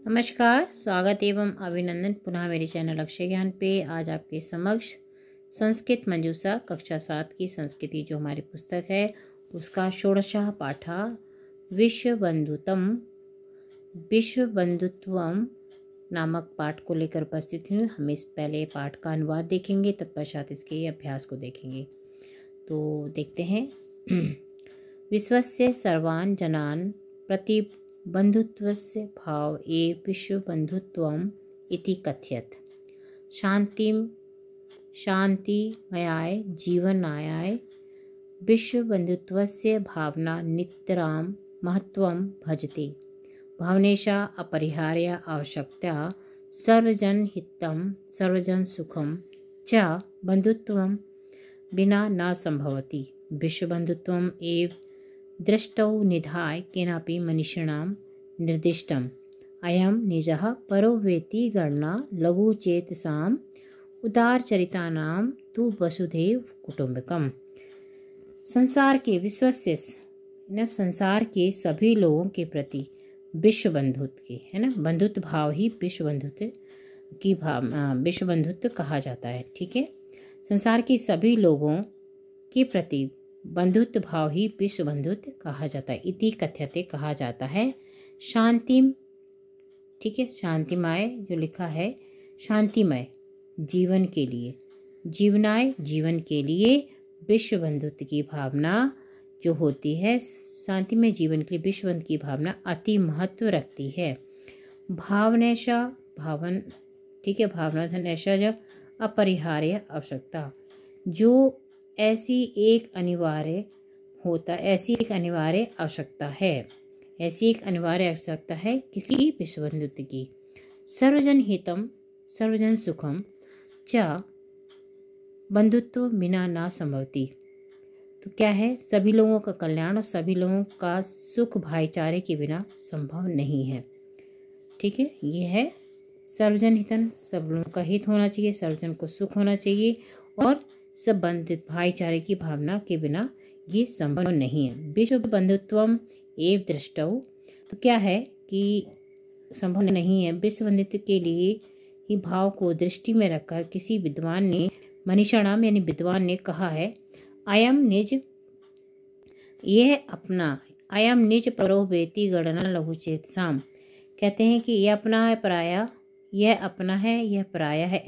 नमस्कार, स्वागत एवं अभिनंदन पुनः मेरे चैनल अक्षय ज्ञान पे। आज आपके समक्ष संस्कृत मंजूषा कक्षा 7 की संस्कृति जो हमारी पुस्तक है उसका षोडशः पाठः विश्वबंधुत्वम नामक पाठ को लेकर उपस्थित हूँ। हम इस पहले पाठ का अनुवाद देखेंगे, तत्पश्चात इसके अभ्यास को देखेंगे। तो देखते हैं। विश्वस्य सर्वान् जनान् प्रति बंधुत्वस्य भाव एव विश्वबंधुत्वम् इति कथ्यते। शान्तिमयाय जीवनाय विश्वबंधुत्वस्य भावना नितरां महत्त्वं भजते। भावनेशा अपरिहार्या आवश्यकता सर्वजनहितं सर्वजनसुखं च बंधुत्वं विना न संभवति। विश्वबंधुत्वम् एव दृष्टौ निधाय केनापि मनीषिणां निर्दिष्टम्। अयं निजः परो वेति गणना लघुचेतसाम् उदारचरितानां तु वसुधैव कुटुम्बकम्। संसार के सभी लोगों के प्रति विश्व बंधुत्व के बंधुत्व भाव ही विश्व बंधुत्व कहा जाता है। ठीक है, संसार के सभी लोगों के प्रति बंधुत्व भाव ही विश्व बंधुत्व कहा जाता है। इति कथ्यते कहा जाता है। शांतिम, ठीक है, शांतिमय जो लिखा है, शांतिमय जीवन के लिए, जीवनाय जीवन के लिए विश्व बंधुत्व की भावना जो होती है, शांतिमय जीवन के लिए विश्व बंधुत्व की भावना अति महत्व रखती है। भावनेशा भावन, ठीक है, भावना जब अपरिहार्य आवश्यकता, जो ऐसी एक अनिवार्य आवश्यकता है किसी विश्व बंधुत्व की। सर्वजन हितम सर्वजन सुखम च बंधुत्व बिना ना संभवती। तो क्या है, सभी लोगों का कल्याण और सभी लोगों का सुख भाईचारे के बिना संभव नहीं है। ठीक है, ये है सर्वजन हितन, सब लोगों का हित होना चाहिए, सर्वजन को सुख होना चाहिए और सब बंधित भाईचारे की भावना के बिना ये संभव नहीं है। विश्व बंधुत्वम एव दृष्टौ, तो क्या है कि संभव नहीं है। विश्व बंधुत्व के लिए ही भाव को दृष्टि में रखकर किसी विद्वान ने, मनीषाणाम यानी विद्वान ने कहा है, अयम निज परो वेति गणना लघुचेतसाम। कहते हैं कि यह अपना है पराया, यह अपना है यह पराया है,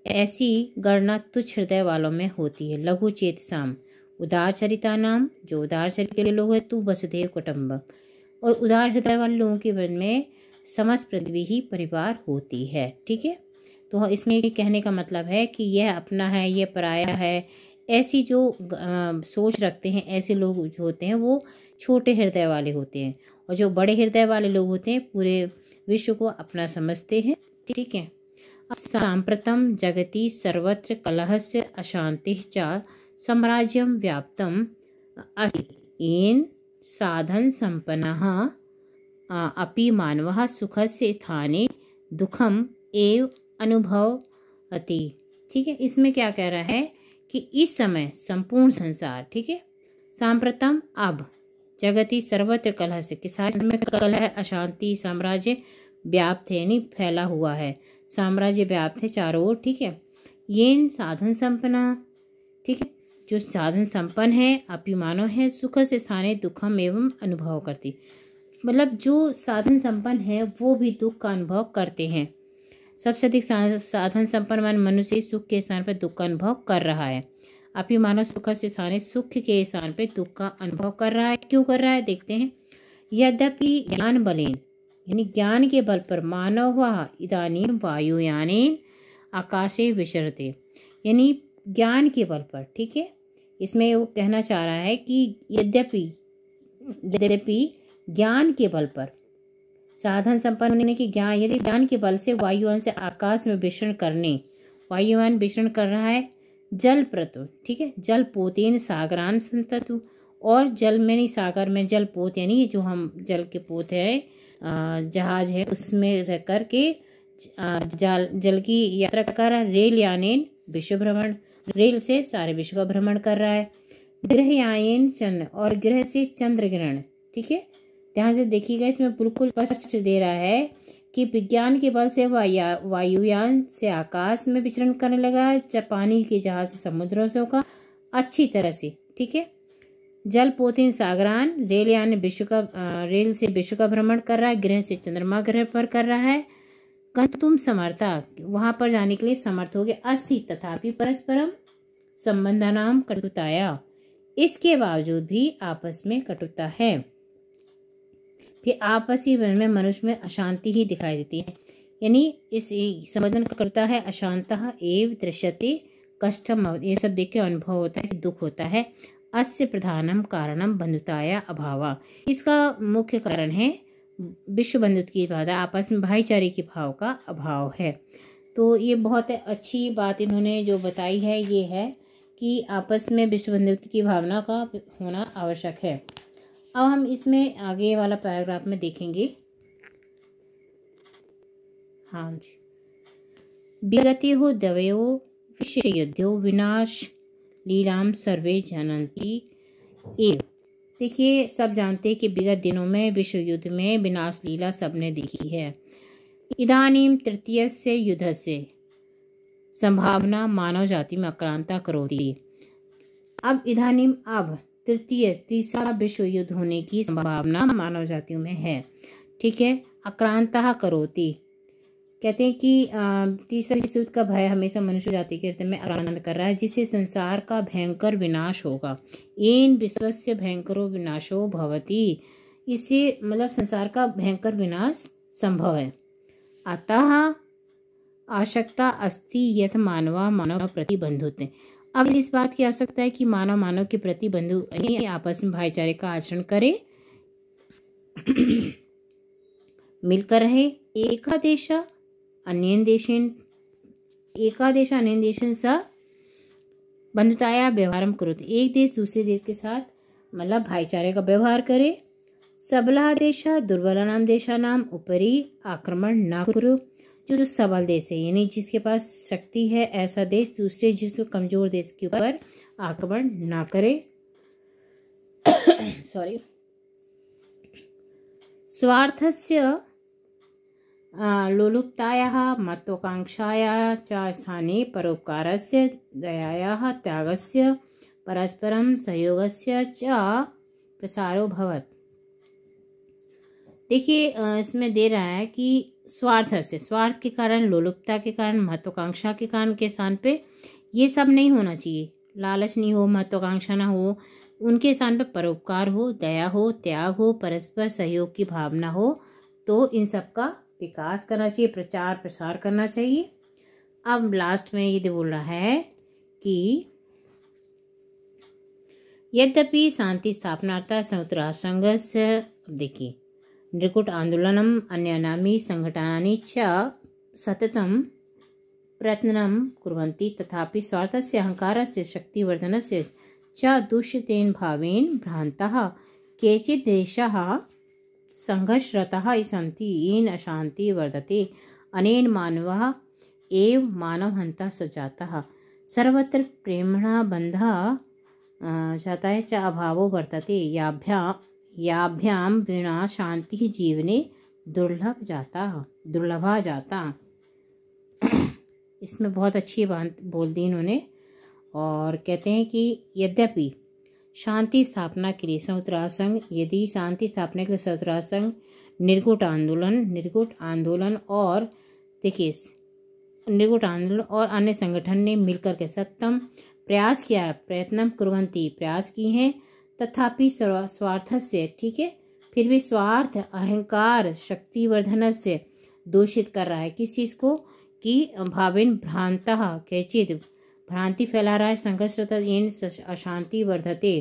ऐसी गणना तुच्छ हृदय वालों में होती है। लघु चेतसाम उदार चरिता नाम, जो उदार चरित्र के लोग हैं, तू वसुधैव कुटुम्बकम्, और उदार हृदय वाले लोगों के मन में समस्त पृथ्वी ही परिवार होती है। ठीक है, तो इसमें कहने का मतलब है कि यह अपना है यह पराया है, ऐसी जो सोच रखते हैं ऐसे लोग जो होते हैं वो छोटे हृदय वाले होते हैं, और जो बड़े हृदय वाले लोग होते हैं पूरे विश्व को अपना समझते हैं। ठीक है, सांप्रतम जगति सर्वत्र कलहस्य अशांतिः च साम्राज्यं व्याप्तम् अस्ति। येन साधन संपन्नः अपि मानवः सुखस्य स्थाने दुखम एव अनुभवति। ठीक है, इसमें क्या कह रहा है कि इस समय संपूर्ण संसार, ठीक है, सांप्रतम अब, जगति सर्वत्र कलहस्य के साथ में कलह अशांति साम्राज्य व्याप्त है यानी फैला हुआ है, साम्राज्य व्याप्त है चारों ओर। ठीक है, ये साधन संपन्न, ठीक है, जो साधन संपन्न है, अपि मानव है, सुख से स्थाने दुखम एवं अनुभव करती, मतलब जो साधन संपन्न है वो भी दुख का अनुभव करते हैं। सबसे अधिक साधन संपन्न मनुष्य सुख के स्थान पर दुख का अनुभव कर रहा है। अपि मानव सुख से स्थाने, सुख के स्थान पर दुख का अनुभव कर रहा है। क्यों कर रहा है, देखते हैं। यद्यपि ज्ञान बलेन, यानी ज्ञान के बल पर, मानव इदानीं वायुयानेन आकाशे विचरते, यानी ज्ञान के बल पर। ठीक है, इसमें वो कहना चाह रहा है कि यद्यपि ज्ञान के बल पर, साधन संपन्न होने के ज्ञान, यदि ज्ञान के बल से वायुयान से आकाश में विचरण करने, वायुयान विचरण कर रहा है, जल प्रतु, ठीक है, जल पोतेन सागरान संततु, और जल में नहीं, सागर में जल पोत, यानी जो हम जल के पोत है, जहाज है, उसमें रह कर के जल की यात्रा कर रहा है। रेल यानेन विश्व भ्रमण, रेल से सारे विश्व का भ्रमण कर रहा है। ग्रह यायन चंद्र, और ग्रह से चंद्र ग्रहण, ठीक है, ध्यान से देखिएगा, इसमें बिल्कुल स्पष्ट दे रहा है कि विज्ञान के बल से वायुयान से आकाश में विचरण करने लगा, पानी के जहाज से समुद्रों से होगा अच्छी तरह से, ठीक है। जल पोतीन सागरान, रेल से विश्व का भ्रमण कर रहा है, ग्रह से चंद्रमा ग्रह पर कर रहा है। तुम समर्था, वहां पर जाने के लिए समर्थ हो गए। अस्थि तथापि परस्परम संबंधानाम कटुताया, इसके बावजूद भी आपस में कटुता है। फिर आपसी में मनुष्य में अशांति ही दिखाई देती है, यानी इस संबंधन का कटुता है। अशांतः एव दृश्यते कष्टम, ये सब देख के अनुभव होता है कि दुख होता है। अस्य प्रधानम कारणम बंधुताया अभावा, इसका मुख्य कारण है विश्व बंधुत्व की भावना, आपस में भाईचारे की भाव का अभाव है। तो ये बहुत अच्छी बात इन्होंने जो बताई है, ये है कि आपस में विश्व बंधुत्व की भावना का होना आवश्यक है। अब हम इसमें आगे वाला पैराग्राफ में देखेंगे। हाँ जी, विगति हो दवयो विश्व युद्धो विनाश लीलाम सर्वे जानन्ति एव। देखिए, सब जानते हैं कि विगत दिनों में विश्व युद्ध में विनाश लीला सबने देखी है। इदानीम तृतीयस्य युद्धस्य संभावना मानव जाति में आक्रांता करोति। अब इदानीम, अब तीसरा विश्व युद्ध होने की संभावना मानव जातियों में है, ठीक है। आक्रांता करोति, कहते हैं कि तीसरा विश्व युद्ध का भय हमेशा मनुष्य जाति के हृदय में आक्रांत कर रहा है, जिससे संसार का भयंकर विनाश होगा। येन विश्वस्य भयंकरो विनाशो भवति, इससे मतलब संसार का भयंकर विनाश संभव है। अतः आवश्यकता अस्ति यथ मानवा मानव प्रति बंधुत्व। अब इस बात की आवश्यकता है कि मानव मानव के प्रति बंधु आपस में भाईचारे का आचरण करे, मिलकर रहे। एकादेश अन्येन देशेन स बंधुताया व्यवहारम करोति, एक देश दूसरे देश के साथ मतलब भाईचारे का व्यवहार करे। सबला देश दुर्बलानाम देशानाम उपरि आक्रमण न करो, जो सबल देश है यानी जिसके पास शक्ति है, ऐसा देश दूसरे जिसको कमजोर देश के ऊपर आक्रमण ना करे। सॉरी। स्वार्थस्य लोलुप्तायाः महत्वाकांक्षायाः च स्थाने परोपकारस्य दयायाः त्यागस्य परस्परं सहयोगस्य च प्रसारो भवत्। देखिए, इसमें दे रहा है कि स्वार्थ के कारण, लोलुपता के कारण, महत्वाकांक्षा के कारण के स्थान पे ये सब नहीं होना चाहिए। लालच नहीं हो, महत्वाकांक्षा ना हो, उनके स्थान पे परोपकार हो, दया हो, त्याग हो, परस्पर सहयोग की भावना हो, तो इन सब का विकास करना चाहिए, प्रचार प्रसार करना चाहिए। अब लास्ट में ये बोल रहा है कि यद्यपि शांति स्थापनार्थ संयुक्त राष्ट्र संघस्य, देखिए, नृकुट आंदोलनम अन्यानानि संघटनानि च सततं प्रयत्नं कुर्वन्ति, तथापि स्वार्थस्य अहंकारस्य शक्तिवर्धनस्य च दूषितेन भावेन भ्रान्तः केचित् देशाः संघर्षरताः सन्ति, येन अशांति वर्धते। अनेन मानवः एव मानवहन्ता स जातः, सर्वत्र प्रेम्णा बन्धः जाताय च अभावो वर्तते, याभ्यां विना शांति जीवने दुर्लभा जाता। इसमें बहुत अच्छी बात बोल दी इन्होंने, और कहते हैं कि यद्यपि शांति स्थापना के लिए संयुक्त राष्ट्र संघ, यदि शांति स्थापना के लिए संयुक्त राष्ट्र संघ निर्गुट आंदोलन और देखिए निर्गुट आंदोलन और अन्य संगठन ने मिलकर के सत्तम प्रयास किया, प्रयत्न कुर्वन्ति, प्रयास की हैं, तथापि स्वार्थस्य, ठीक है, फिर भी स्वार्थ अहंकार शक्तिवर्धन से दूषित कर रहा है। किस चीज को? कि भावेन भ्रांतः, कैचित भ्रांति फैला रहा है, संघर्ष अशांति वर्धते,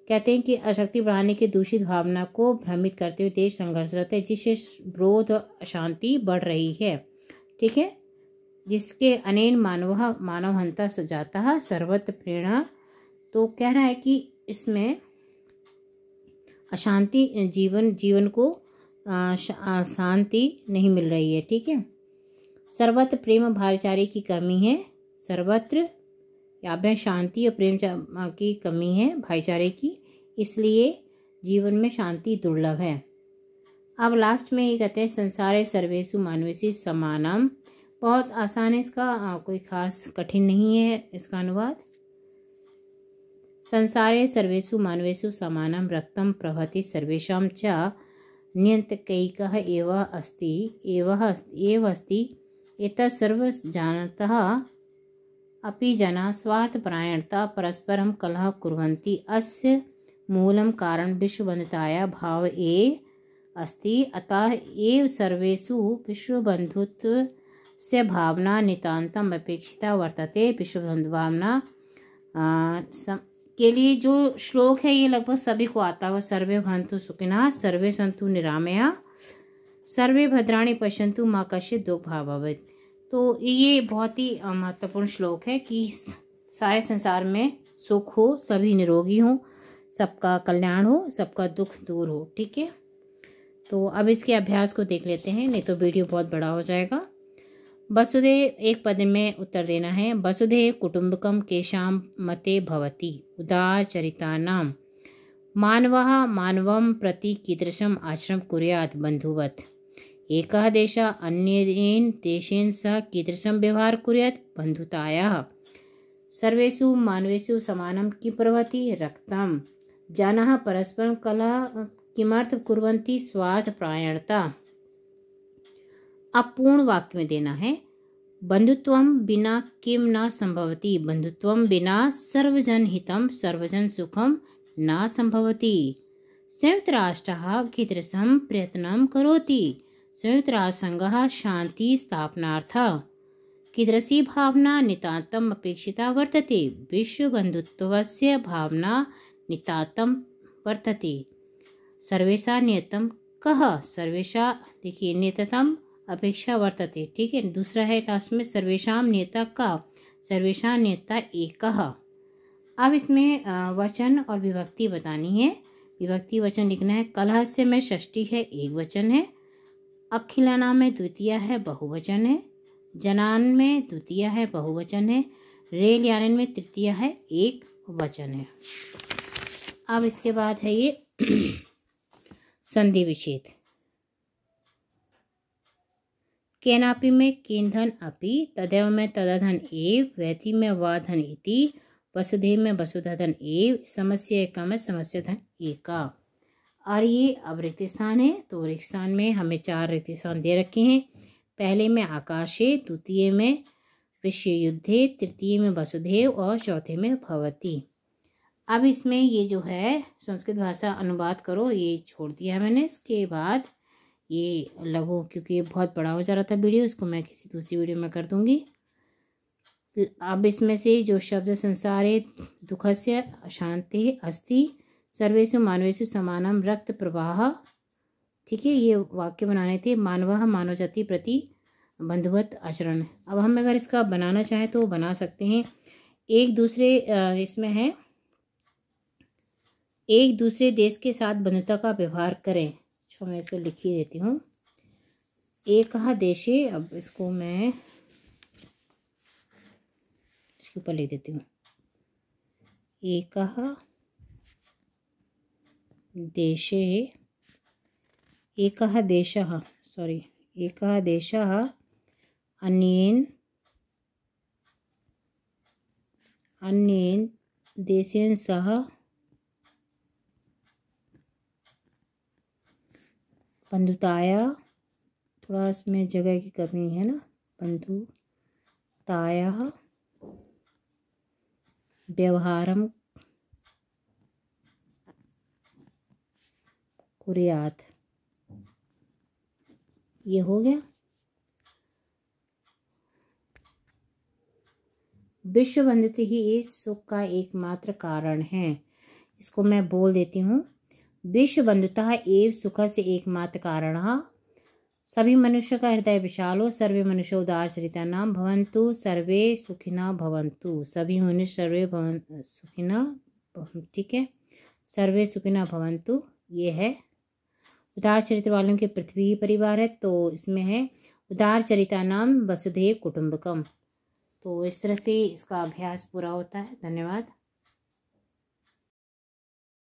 कहते हैं कि अशक्ति बढ़ाने की दूषित भावना को भ्रमित करते हुए देश संघर्षरत है, जिससे विरोध अशांति बढ़ रही है, ठीक है। जिसके अनेन मानवहंता सजाता सर्वत्र प्रेरणा, तो कह रहा है कि इसमें अशांति जीवन को शांति नहीं मिल रही है, ठीक है। सर्वत्र प्रेम भाईचारे की कमी है, सर्वत्र या शांति और प्रेम की कमी है, भाईचारे की, इसलिए जीवन में शांति दुर्लभ है। अब लास्ट में ये कहते हैं संसारे सर्वेषु मानवेषु समानम। बहुत आसान है इसका, कोई खास कठिन नहीं है इसका अनुवाद। संसारे सर्वेषु मानवेषु समानम रक्तम प्रभति सर्वेषां च नियंत्रकैकः एव अस्ति एतत् सर्वजानतः अपि जना स्वार्थपरायणता परस्परं कलह कुर्वन्ति। अस्य मूलं कारण विश्वबन्धुताया भाव एव अस्ति। अतः एव सर्वेषु विश्वबन्धुत्वस्य भावना नितान्तम् अपेक्षिता वर्तते। विश्वबन्धु भावना के लिए जो श्लोक है ये लगभग सभी को आता है। सर्वे भवन्तु सुखिनः सर्वे सन्तु निरामया सर्वे भद्राणि पश्यन्तु मा कश्चित् दुःखभाग् भवेत्। तो ये बहुत ही महत्वपूर्ण श्लोक है कि सारे संसार में सुख हो, सभी निरोगी हो, सबका कल्याण हो, सबका दुख दूर हो। ठीक है, तो अब इसके अभ्यास को देख लेते हैं, नहीं तो वीडियो बहुत बड़ा हो जाएगा। वसुदेव, एक पद में उत्तर देना है। वसुधैव कुटुम्बकम केषां मते भवति उदारचरितानां मानवः मानवं प्रति कीदृशम् आचरणं कुर्यात् बन्धुवत्। एकः देशः अन्येन देशेन सह कीदृशं व्यवहार कुर्यात् बन्धुतायाः। सर्वेषु मानवेषु समानं किं प्रभवति रक्तं। जनाः परस्परं कलह किमर्थं कुर्वन्ति स्वार्थपरायणता। अब पूर्ण वाक्य में देना है। बंधुत्वं बिना किम न संभवति। बंधुत्वं बिना सर्वजन हितं सर्वजन सुखं न संभवति। संयुक्त राष्ट्रः कीदृशं प्रयत्नं करोति। संयुक्त राष्ट्र संघः शांति स्थापनार्थं कीदृशी भावना नितान्तम् अपेक्षिता वर्तते। विश्व बंधुत्वस्य भावना नितान्तम् वर्तते। सर्वेषां नियतं कः। सर्वेषां देखिए नियतम् अपेक्षा वर्तते। ठीक है, दूसरा है लास्ट में सर्वेषां नियता का। सर्वेषां नियता एकः। अब इसमें वचन और विभक्ति बतानी है। विभक्ति वचन लिखना है। कलहस्य में षष्ठी है, एक वचन है। अखिलानां में द्वितीय है, बहुवचन है। जनान में द्वितीय है, बहुवचन है। रेल यानन में तृतीय है, एक वचन है। अब इसके बाद है ये संधि विच्छेद। केनापि में केन्धन अपि, तदैव में तदधन एव, वैति में वाधन इति, वसुधैव में वसुधन एव, समस्या एका में समस्या धन एका। और ये अब रिक्त स्थान है, तो रिक्त स्थान में हमें 4 रिक्त स्थान दे रखे हैं। पहले में आकाशे, द्वितीय में विश्व युद्धे, तृतीय में वसुधैव और चौथे में भवति। अब इसमें ये जो है संस्कृत भाषा अनुवाद करो, ये छोड़ दिया है मैंने। इसके बाद ये लघु, क्योंकि ये बहुत बड़ा हो जा रहा था वीडियो, इसको मैं किसी दूसरी वीडियो में कर दूंगी। अब इसमें से जो शब्द संसारे दुखस्य अशांति अस्ति सर्वेषु मानवेषु समानम रक्त प्रवाह। ठीक है, ये वाक्य बनाने थे। मानवः मानव जाति प्रति बंधुवत आचरण। अब हम अगर इसका बनाना चाहें तो बना सकते हैं। एक दूसरे इसमें है एक दूसरे देश के साथ बंधुता का व्यवहार करें। तो मैं इसको लिख ही देती हूँ। एकः देशे, अब इसको मैं इसके ऊपर लिख देती हूँ। एकः देशे, एकः देशः, सॉरी, एकः देशः अन्येन देशेन सह बंधुताया, थोड़ा इसमें जगह की कमी है ना, बंधुताया व्यवहारम कुर्यात्। ये हो गया। विश्व बंधुत्व ही इस सुख का एकमात्र कारण है। इसको मैं बोल देती हूँ। विश्व बंधुता एव सुख से एकमात्र कारण। सभी मनुष्य का हृदय विशाल हो। सर्वे मनुष्य उदार चरिता नाम भवन्तु सर्वे सुखिना भवन्तु। सभी मनुष्य सर्वे सुखिना, ठीक है, सर्वे सुखिना भवन्तु। ये है उदार चरित्र वालों के पृथ्वी ही परिवार है। तो इसमें है उदार चरिता नाम वसुधैव कुटुम्बकम। तो इस तरह से इसका अभ्यास पूरा होता है। धन्यवाद।